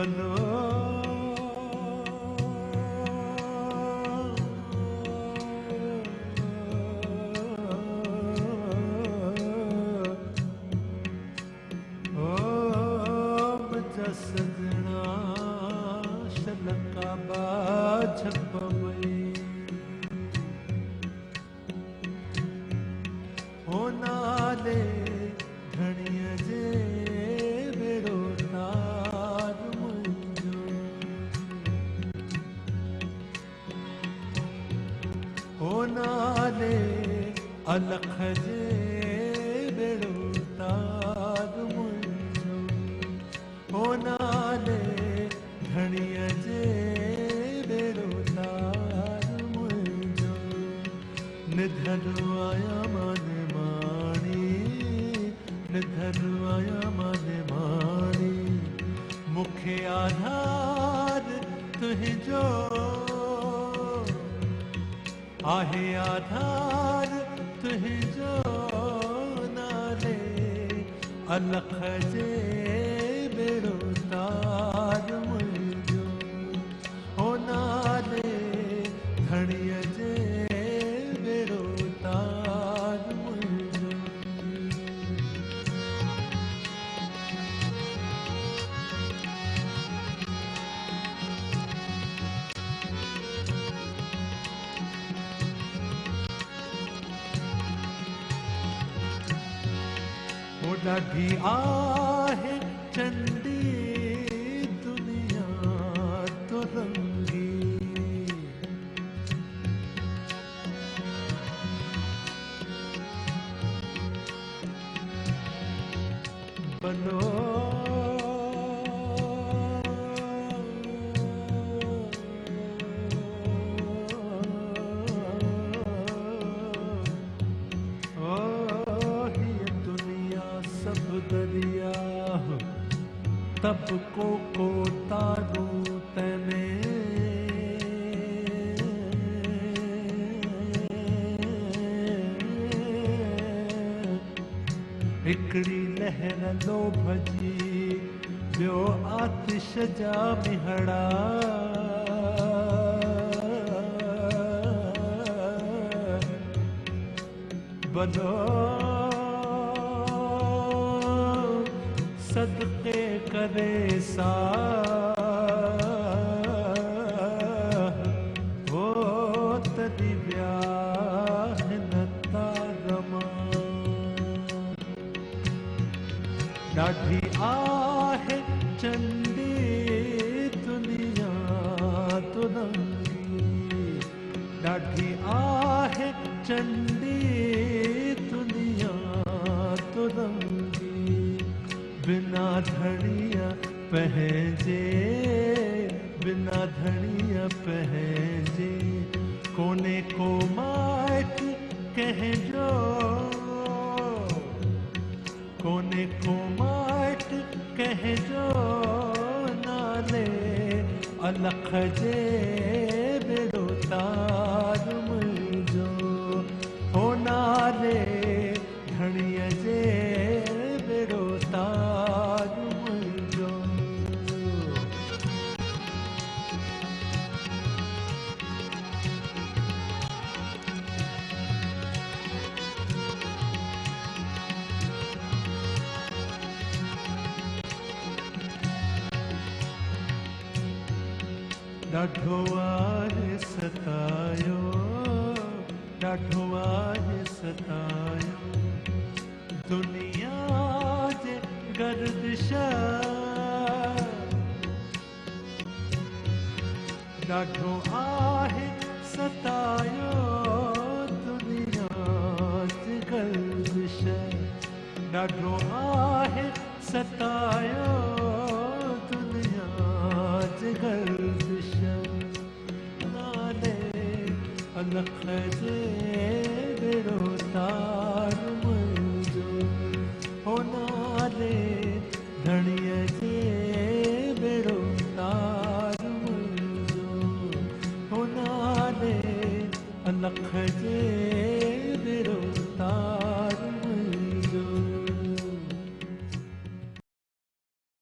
बनो सजना शलका बाछप वई होनाले घणीअ जे बेड़ो तार मुंहिंजो होनाले अलख जे बेड़ो तार मुंहिंजो होनाले घणीअ जे बेड़ो तार मुंहिंजो निधन आया माने माणी निधन आया माने माणी मूंखे आधार तुंहिंजो आहे आधार तुंहिंजो नाले अलख जे बेड़ो तार मुंहिंजो होनाले घणीअ जे बेड़ो तार मुंहिंजो हो ॾाढी आहे चंडी दुनिया तो रंगी बनो दरिया तब को तारो तने हिकड़ी लहर लोभ जी ॿियो आतिश जा मिहड़ा बनो सदके करे सा हो तदी ब्याह न तारमा ॾाढी आहे चंडी दुनिया तो रंगी ॾाढी आहे चंडी दुनिया तो रंगी बिना धणीअ पंहिंजे बिना धणीअ पंहिंजे कोने को माइट कंहिंजो कोने को माइट कंहिंजो नाले अलख जे बेड़ो तार मुंहिंजो हो नाले घणीअ जे बेड़ो तार मुंहिंजो ॾाढो आहे सतायो ॾाढो आहे सतायो दुनिया जे गर्दिश ॾाढो आहे सतायो दुनिया जे गर्दिश ॾाढो आहे सतायो दुनिया जे गर्दिश नाले अलख जे बेड़ो तार मुंहिंजो हो नाले धणीअ जे बेड़ो तार मुंहिंजो हो नाले अलख जे बेड़ो